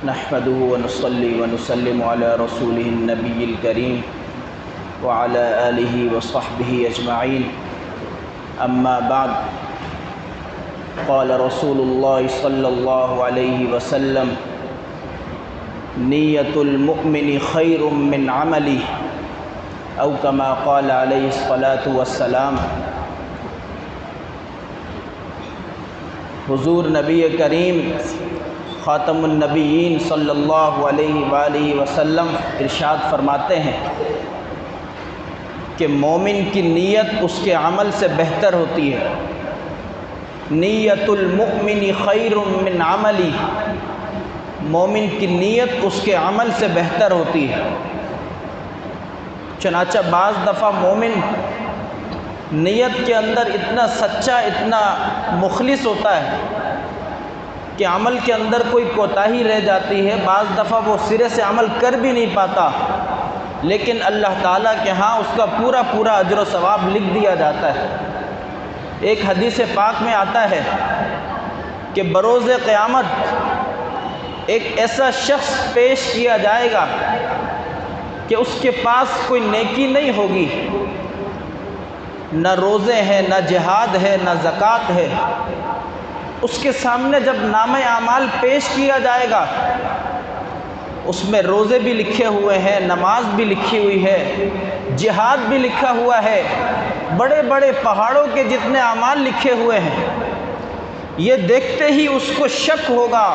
نحمده ونصلي ونسلم على رسوله النبي الكريم وعلى آله وصحبه أجمعين. أما بعد، قال رسول الله صلى الله عليه وسلم: نية المؤمن خير من عمله، أو كما قال عليه الصلاة والسلام. حضور نبی کریم خاتم النبیین صلی اللہ علیہ وآلہ وسلم ارشاد فرماتے ہیں کہ مومن کی نیت اس کے عمل سے بہتر ہوتی ہے. نیت المؤمن خیر من عملی، مومن کی نیت اس کے عمل سے بہتر ہوتی ہے. چنانچہ بعض دفعہ مومن نیت کے اندر اتنا سچا، اتنا مخلص ہوتا ہے کہ عمل کے اندر کوئی کوتاہی رہ جاتی ہے. بعض دفعہ وہ سرے سے عمل کر بھی نہیں پاتا، لیکن اللہ تعالیٰ کے ہاں اس کا پورا اجر و ثواب لکھ دیا جاتا ہے. ایک حدیث پاک میں آتا ہے کہ بروز قیامت ایک ایسا شخص پیش کیا جائے گا کہ اس کے پاس کوئی نیکی نہیں ہوگی، نہ روزے ہیں، نہ جہاد ہے، نہ زکوٰۃ ہے. اس کے سامنے جب نامہ اعمال پیش کیا جائے گا، اس میں روزے بھی لکھے ہوئے ہیں، نماز بھی لکھی ہوئی ہے، جہاد بھی لکھا ہوا ہے، بڑے بڑے پہاڑوں کے جتنے اعمال لکھے ہوئے ہیں. یہ دیکھتے ہی اس کو شک ہوگا،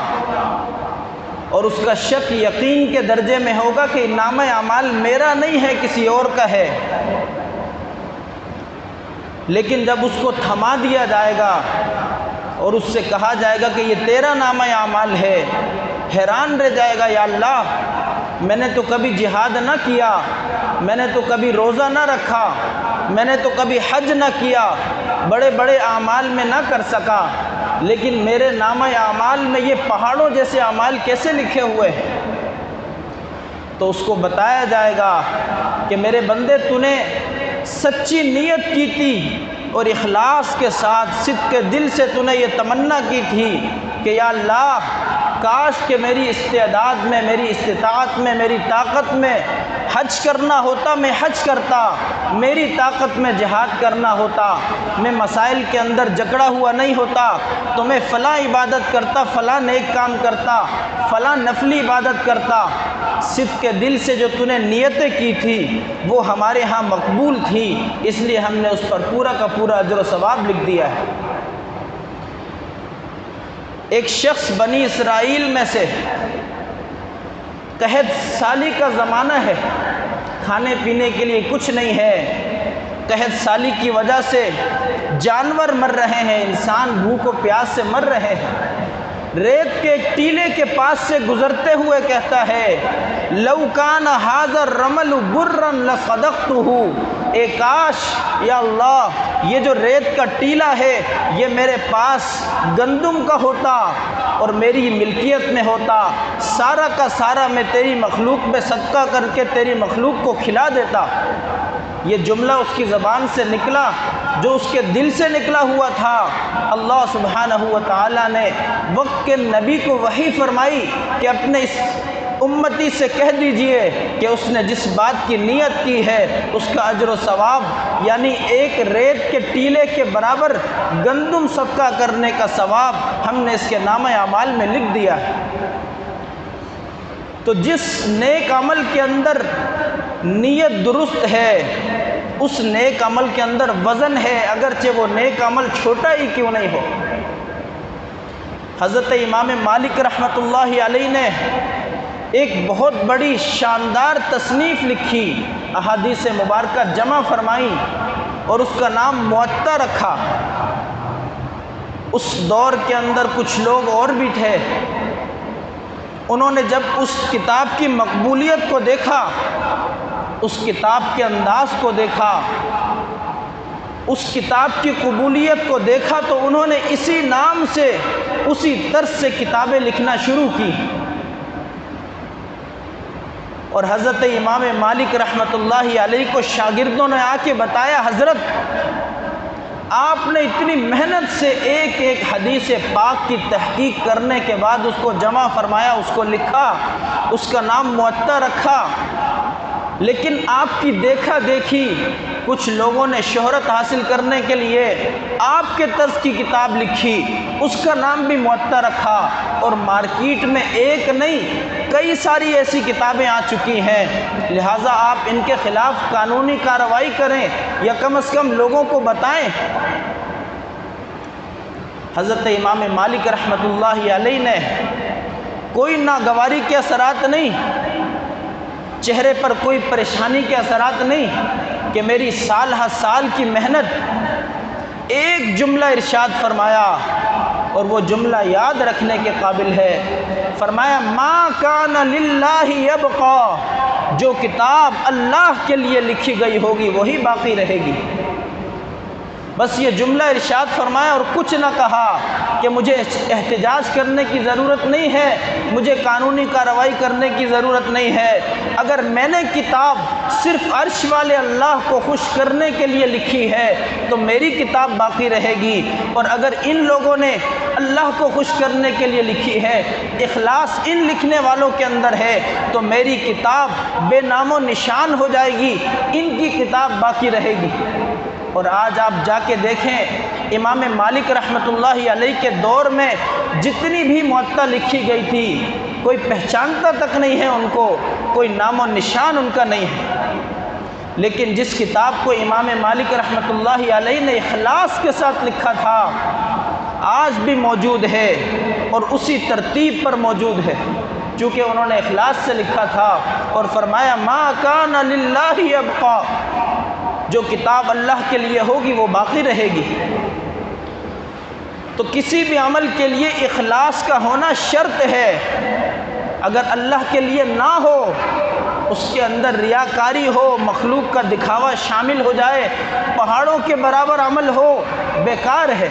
اور اس کا شک یقین کے درجے میں ہوگا کہ نامہ اعمال میرا نہیں ہے، کسی اور کا ہے. لیکن جب اس کو تھما دیا جائے گا اور اس سے کہا جائے گا کہ یہ تیرا نامہ اعمال ہے، حیران رہ جائے گا، یا اللہ میں نے تو کبھی جہاد نہ کیا، میں نے تو کبھی روزہ نہ رکھا، میں نے تو کبھی حج نہ کیا، بڑے بڑے اعمال میں نہ کر سکا، لیکن میرے نامہ اعمال میں یہ پہاڑوں جیسے اعمال کیسے لکھے ہوئے ہیں؟ تو اس کو بتایا جائے گا کہ میرے بندے تو نے سچی نیت کی تھی اور اخلاص کے ساتھ صدق کے دل سے تو نے یہ تمنا کی تھی کہ یا اللہ کاش کہ میری استعداد میں، میری استطاعت میں، میری طاقت میں حج کرنا ہوتا میں حج کرتا، میری طاقت میں جہاد کرنا ہوتا، میں مسائل کے اندر جکڑا ہوا نہیں ہوتا تو میں فلاں عبادت کرتا، فلاں نیک کام کرتا، فلاں نفلی عبادت کرتا. صدق کے دل سے جو تو نے نیتیں کی تھی وہ ہمارے ہاں مقبول تھی، اس لیے ہم نے اس پر پورا کا پورا اجر و ثواب لکھ دیا ہے. ایک شخص بنی اسرائیل میں سے، قحط سالی کا زمانہ ہے، کھانے پینے کے لیے کچھ نہیں ہے، قحط سالی کی وجہ سے جانور مر رہے ہیں، انسان بھوک و پیاس سے مر رہے ہیں. ریت کے ایک ٹیلے کے پاس سے گزرتے ہوئے کہتا ہے: لو کان ھذا الرمل برا لصدقتہ، اے کاش یا اللہ یہ جو ریت کا ٹیلا ہے یہ میرے پاس گندم کا ہوتا اور میری ملکیت میں ہوتا، سارا کا سارا میں تیری مخلوق میں صدقہ کر کے تیری مخلوق کو کھلا دیتا. یہ جملہ اس کی زبان سے نکلا جو اس کے دل سے نکلا ہوا تھا. اللہ سبحانہ و تعالیٰ نے وقت کے نبی کو وحی فرمائی کہ اپنے اس امتی سے کہہ دیجئے کہ اس نے جس بات کی نیت کی ہے اس کا اجر و ثواب، یعنی ایک ریت کے ٹیلے کے برابر گندم صدقہ کرنے کا ثواب ہم نے اس کے نامہ اعمال میں لکھ دیا ہے. تو جس نیک عمل کے اندر نیت درست ہے اس نیک عمل کے اندر وزن ہے، اگرچہ وہ نیک عمل چھوٹا ہی کیوں نہیں ہو. حضرت امام مالک رحمۃ اللہ علیہ نے ایک بہت بڑی شاندار تصنیف لکھی، احادیث مبارکہ جمع فرمائیں اور اس کا نام موطا رکھا. اس دور کے اندر کچھ لوگ اور بھی تھے، انہوں نے جب اس کتاب کی مقبولیت کو دیکھا، اس کتاب کے انداز کو دیکھا، اس کتاب کی قبولیت کو دیکھا، تو انہوں نے اسی نام سے، اسی طرز سے کتابیں لکھنا شروع کی. اور حضرت امام مالک رحمۃ اللہ علیہ کو شاگردوں نے آ کے بتایا: حضرت آپ نے اتنی محنت سے ایک ایک حدیث پاک کی تحقیق کرنے کے بعد اس کو جمع فرمایا، اس کو لکھا، اس کا نام موطا رکھا، لیکن آپ کی دیکھا دیکھی کچھ لوگوں نے شہرت حاصل کرنے کے لیے آپ کے طرز کی کتاب لکھی، اس کا نام بھی موطا رکھا، اور مارکیٹ میں ایک نہیں کئی ساری ایسی کتابیں آ چکی ہیں۔ لہٰذا آپ ان کے خلاف قانونی کارروائی کریں یا کم از کم لوگوں کو بتائیں۔ حضرت امام مالک رحمۃ اللہ علیہ نے کوئی ناگواری کے اثرات نہیں، چہرے پر کوئی پریشانی کے اثرات نہیں، کہ میری سال ہر سال کی محنت، ایک جملہ ارشاد فرمایا، اور وہ جملہ یاد رکھنے کے قابل ہے۔ فرمایا ما کان للہ یبقی، جو کتاب اللہ کے لیے لکھی گئی ہوگی وہی باقی رہے گی۔ بس یہ جملہ ارشاد فرمایا اور کچھ نہ کہا کہ مجھے احتجاج کرنے کی ضرورت نہیں ہے، مجھے قانونی کارروائی کرنے کی ضرورت نہیں ہے۔ اگر میں نے کتاب صرف عرش والے اللہ کو خوش کرنے کے لیے لکھی ہے تو میری کتاب باقی رہے گی، اور اگر ان لوگوں نے اللہ کو خوش کرنے کے لیے لکھی ہے، اخلاص ان لکھنے والوں کے اندر ہے، تو میری کتاب بے نام و نشان ہو جائے گی، ان کی کتاب باقی رہے گی۔ اور آج آپ جا کے دیکھیں امام مالک رحمۃ اللہ علیہ کے دور میں جتنی بھی موطا لکھی گئی تھی، کوئی پہچانتا تک نہیں ہے ان کو، کوئی نام و نشان ان کا نہیں ہے۔ لیکن جس کتاب کو امام مالک رحمۃ اللہ علیہ نے اخلاص کے ساتھ لکھا تھا، آج بھی موجود ہے اور اسی ترتیب پر موجود ہے، چونکہ انہوں نے اخلاص سے لکھا تھا اور فرمایا ما کان للہ یبقی، جو کتاب اللہ کے لیے ہوگی وہ باقی رہے گی۔ تو کسی بھی عمل کے لیے اخلاص کا ہونا شرط ہے۔ اگر اللہ کے لیے نہ ہو، اس کے اندر ریاکاری ہو، مخلوق کا دکھاوا شامل ہو جائے، پہاڑوں کے برابر عمل ہو، بیکار ہے۔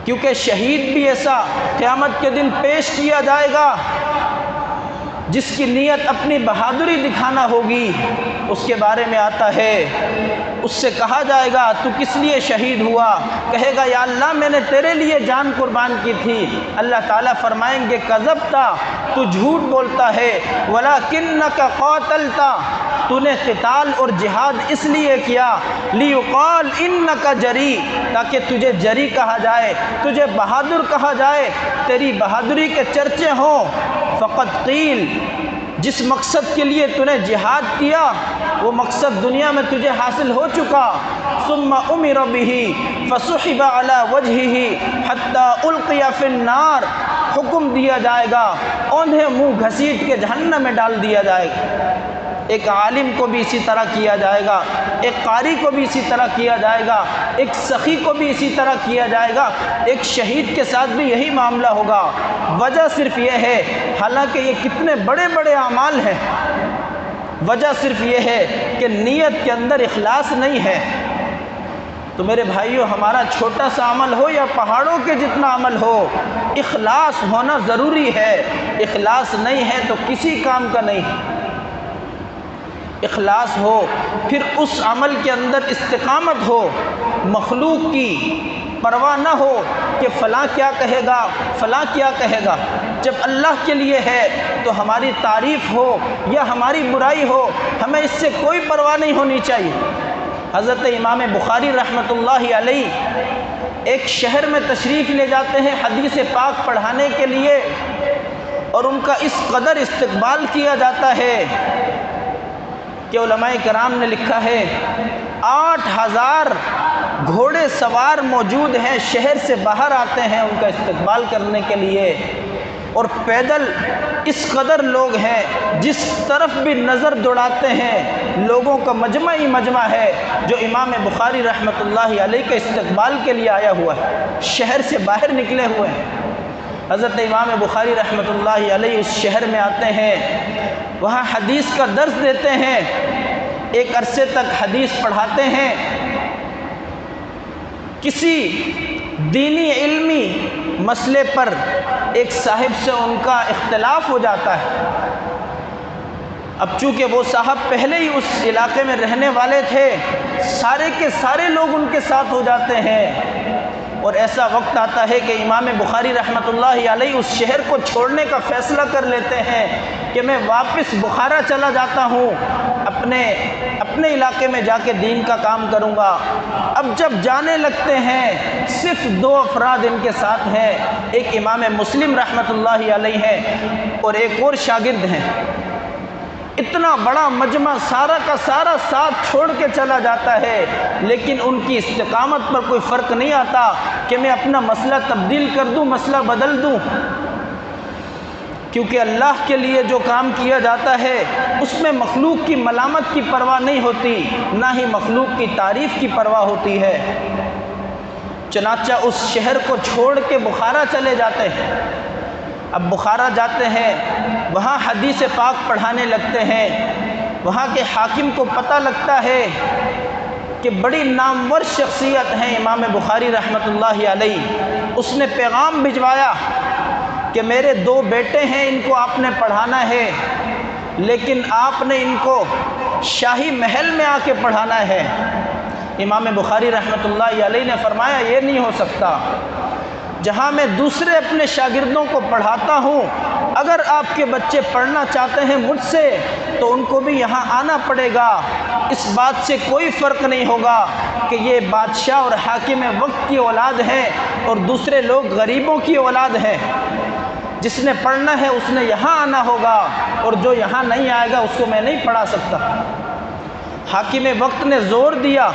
کیونکہ شہید بھی ایسا قیامت کے دن پیش کیا جائے گا جس کی نیت اپنی بہادری دکھانا ہوگی۔ اس کے بارے میں آتا ہے، اس سے کہا جائے گا تو کس لیے شہید ہوا؟ کہے گا یا اللہ میں نے تیرے لیے جان قربان کی تھی۔ اللہ تعالیٰ فرمائیں گے کذبتا، تو جھوٹ بولتا ہے، ولکنک قاتلتا، تو نے قتال اور جہاد اس لیے کیا، لیقال انک جری، تاکہ تجھے جری کہا جائے، تجھے بہادر کہا جائے، تیری بہادری کے چرچے ہوں۔ فقط قیل، جس مقصد کے لیے تو نے جہاد کیا وہ مقصد دنیا میں تجھے حاصل ہو چکا۔ ثم امر به فسحب على وجهه حتى القي في النار، حکم دیا جائے گا، اوندھے منہ گھسیٹ کے جہنم میں ڈال دیا جائے گا۔ ایک عالم کو بھی اسی طرح کیا جائے گا، ایک قاری کو بھی اسی طرح کیا جائے گا، ایک سخی کو بھی اسی طرح کیا جائے گا، ایک شہید کے ساتھ بھی یہی معاملہ ہوگا۔ وجہ صرف یہ ہے، حالانکہ یہ کتنے بڑے بڑے اعمال ہیں، وجہ صرف یہ ہے کہ نیت کے اندر اخلاص نہیں ہے۔ تو میرے بھائیوں، ہمارا چھوٹا سا عمل ہو یا پہاڑوں کے جتنا عمل ہو، اخلاص ہونا ضروری ہے۔ اخلاص نہیں ہے تو کسی کام کا نہیں۔ اخلاص ہو، پھر اس عمل کے اندر استقامت ہو، مخلوق کی پرواہ نہ ہو کہ فلاں کیا کہے گا، فلاں کیا کہے گا۔ جب اللہ کے لیے ہے تو ہماری تعریف ہو یا ہماری برائی ہو، ہمیں اس سے کوئی پرواہ نہیں ہونی چاہیے۔ حضرت امام بخاری رحمۃ اللہ علیہ ایک شہر میں تشریف لے جاتے ہیں حدیث پاک پڑھانے کے لیے، اور ان کا اس قدر استقبال کیا جاتا ہے کہ علماء کرام نے لکھا ہے 8000 گھوڑے سوار موجود ہیں، شہر سے باہر آتے ہیں ان کا استقبال کرنے کے لیے، اور پیدل اس قدر لوگ ہیں، جس طرف بھی نظر دوڑاتے ہیں لوگوں کا مجمع ہی مجمع ہے جو امام بخاری رحمۃ اللہ علیہ کے استقبال کے لیے آیا ہوا ہے، شہر سے باہر نکلے ہوئے ہیں۔ حضرت امام بخاری رحمۃ اللہ علیہ اس شہر میں آتے ہیں، وہاں حدیث کا درس دیتے ہیں، ایک عرصے تک حدیث پڑھاتے ہیں۔ کسی دینی علمی مسئلے پر ایک صاحب سے ان کا اختلاف ہو جاتا ہے۔ اب چونکہ وہ صاحب پہلے ہی اس علاقے میں رہنے والے تھے، سارے کے سارے لوگ ان کے ساتھ ہو جاتے ہیں، اور ایسا وقت آتا ہے کہ امام بخاری رحمۃ اللہ علیہ اس شہر کو چھوڑنے کا فیصلہ کر لیتے ہیں کہ میں واپس بخارا چلا جاتا ہوں، اپنے علاقے میں جا کے دین کا کام کروں گا۔ اب جب جانے لگتے ہیں، صرف 2 افراد ان کے ساتھ ہیں، ایک امام مسلم رحمۃ اللہ علیہ ہے اور ایک اور شاگرد ہیں۔ اتنا بڑا مجمع سارا کا سارا ساتھ چھوڑ کے چلا جاتا ہے، لیکن ان کی استقامت پر کوئی فرق نہیں آتا کہ میں اپنا مسئلہ تبدیل کر دوں، مسئلہ بدل دوں، کیونکہ اللہ کے لیے جو کام کیا جاتا ہے اس میں مخلوق کی ملامت کی پرواہ نہیں ہوتی، نہ ہی مخلوق کی تعریف کی پرواہ ہوتی ہے۔ چنانچہ اس شہر کو چھوڑ کے بخارا چلے جاتے ہیں۔ اب بخارا جاتے ہیں، وہاں حدیث پاک پڑھانے لگتے ہیں۔ وہاں کے حاکم کو پتہ لگتا ہے کہ بڑی نامور شخصیت ہیں امام بخاری رحمۃ اللہ علیہ۔ اس نے پیغام بھجوایا کہ میرے 2 بیٹے ہیں، ان کو آپ نے پڑھانا ہے، لیکن آپ نے ان کو شاہی محل میں آ کے پڑھانا ہے۔ امام بخاری رحمۃ اللہ علیہ نے فرمایا یہ نہیں ہو سکتا، جہاں میں دوسرے اپنے شاگردوں کو پڑھاتا ہوں، اگر آپ کے بچے پڑھنا چاہتے ہیں مجھ سے تو ان کو بھی یہاں آنا پڑے گا۔ اس بات سے کوئی فرق نہیں ہوگا کہ یہ بادشاہ اور حاکم وقت کی اولاد ہے اور دوسرے لوگ غریبوں کی اولاد ہیں۔ جس نے پڑھنا ہے اس نے یہاں آنا ہوگا، اور جو یہاں نہیں آئے گا اس کو میں نہیں پڑھا سکتا۔ حاکم وقت نے زور دیا،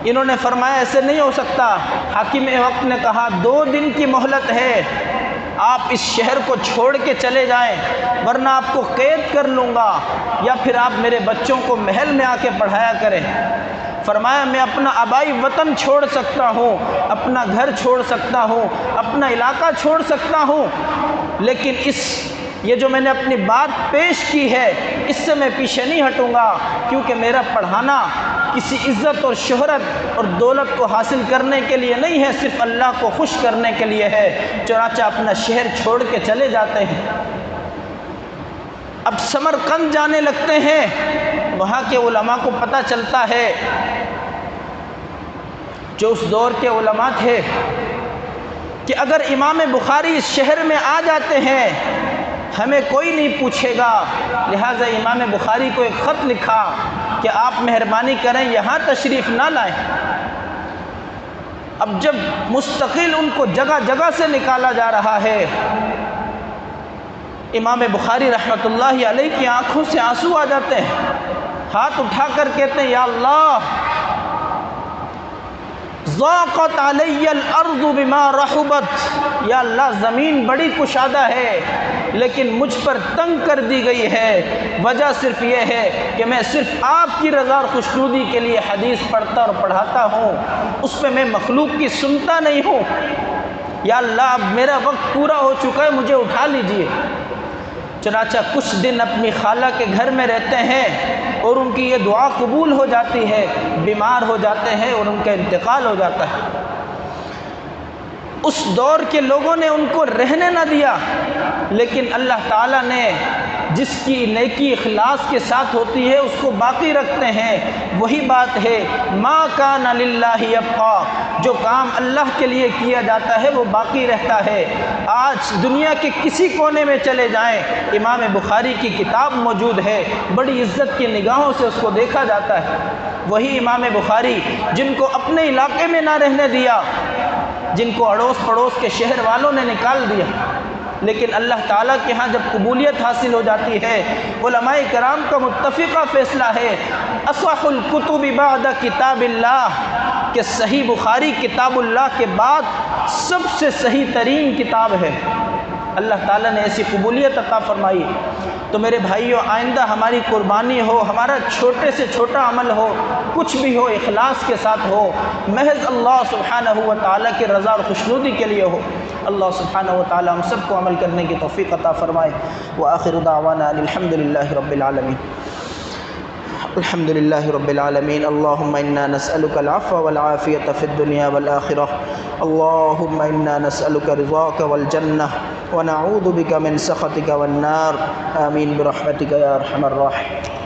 انہوں نے فرمایا ایسے نہیں ہو سکتا۔ حاکم وقت نے کہا 2 دن کی مہلت ہے، آپ اس شہر کو چھوڑ کے چلے جائیں ورنہ آپ کو قید کر لوں گا، یا پھر آپ میرے بچوں کو محل میں آ کے پڑھایا کریں۔ فرمایا میں اپنا آبائی وطن چھوڑ سکتا ہوں، اپنا گھر چھوڑ سکتا ہوں، اپنا علاقہ چھوڑ سکتا ہوں، لیکن یہ جو میں نے اپنی بات پیش کی ہے اس سے میں پیچھے نہیں ہٹوں گا، کیونکہ میرا پڑھانا کسی عزت اور شہرت اور دولت کو حاصل کرنے کے لیے نہیں ہے، صرف اللہ کو خوش کرنے کے لیے ہے۔ چنانچہ اپنا شہر چھوڑ کے چلے جاتے ہیں۔ اب سمرقند جانے لگتے ہیں۔ وہاں کے علماء کو پتہ چلتا ہے، جو اس دور کے علماء تھے، کہ اگر امام بخاری اس شہر میں آ جاتے ہیں ہمیں کوئی نہیں پوچھے گا، لہٰذا امام بخاری کو ایک خط لکھا کہ آپ مہربانی کریں یہاں تشریف نہ لائیں۔ اب جب مستقل ان کو جگہ جگہ سے نکالا جا رہا ہے، امام بخاری رحمۃ اللہ علیہ کی آنکھوں سے آنسو آ جاتے ہیں، ہاتھ اٹھا کر کہتے ہیں یا اللہ ضاقت علی الارض بما رحبت، یا اللہ زمین بڑی کشادہ ہے لیکن مجھ پر تنگ کر دی گئی ہے، وجہ صرف یہ ہے کہ میں صرف آپ کی رضا اور خوشنودی کے لیے حدیث پڑھتا اور پڑھاتا ہوں، اس پہ میں مخلوق کی سنتا نہیں ہوں، یا اللہ اب میرا وقت پورا ہو چکا ہے، مجھے اٹھا لیجئے۔ چنانچہ کچھ دن اپنی خالہ کے گھر میں رہتے ہیں اور ان کی یہ دعا قبول ہو جاتی ہے، بیمار ہو جاتے ہیں اور ان کا انتقال ہو جاتا ہے۔ اس دور کے لوگوں نے ان کو رہنے نہ دیا، لیکن اللہ تعالیٰ نے جس کی نیکی اخلاص کے ساتھ ہوتی ہے اس کو باقی رکھتے ہیں۔ وہی بات ہے ما کان للہ یبقی، جو کام اللہ کے لیے کیا جاتا ہے وہ باقی رہتا ہے۔ آج دنیا کے کسی کونے میں چلے جائیں امام بخاری کی کتاب موجود ہے، بڑی عزت کی نگاہوں سے اس کو دیکھا جاتا ہے۔ وہی امام بخاری جن کو اپنے علاقے میں نہ رہنے دیا، جن کو اڑوس پڑوس کے شہر والوں نے نکال دیا، لیکن اللہ تعالیٰ کے ہاں جب قبولیت حاصل ہو جاتی ہے، علماء کرام کا متفقہ فیصلہ ہے اصح الکتب بعد کتاب اللہ، کہ صحیح بخاری کتاب اللہ کے بعد سب سے صحیح ترین کتاب ہے۔ اللہ تعالیٰ نے ایسی قبولیت عطا فرمائی۔ تو میرے بھائیوں، آئندہ ہماری قربانی ہو، ہمارا چھوٹے سے چھوٹا عمل ہو، کچھ بھی ہو، اخلاص کے ساتھ ہو، محض اللہ سبحانہ و تعالیٰ کی رضا اور خوشنودی کے لیے ہو۔ اللہ سبحانہ و تعالیٰ ہم سب کو عمل کرنے کی توفیق عطا فرمائے۔ وآخر دعوانا الحمد للہ رب العالمین۔ الحمد لله رب العالمين. اللهم إنا نسألك العفو والعافية في الدنيا والآخرة. اللهم إنا نسألك رضاك والجنة ونعوذ بك من سخطك والنار. آمين برحمتك يا أرحم الراحمين.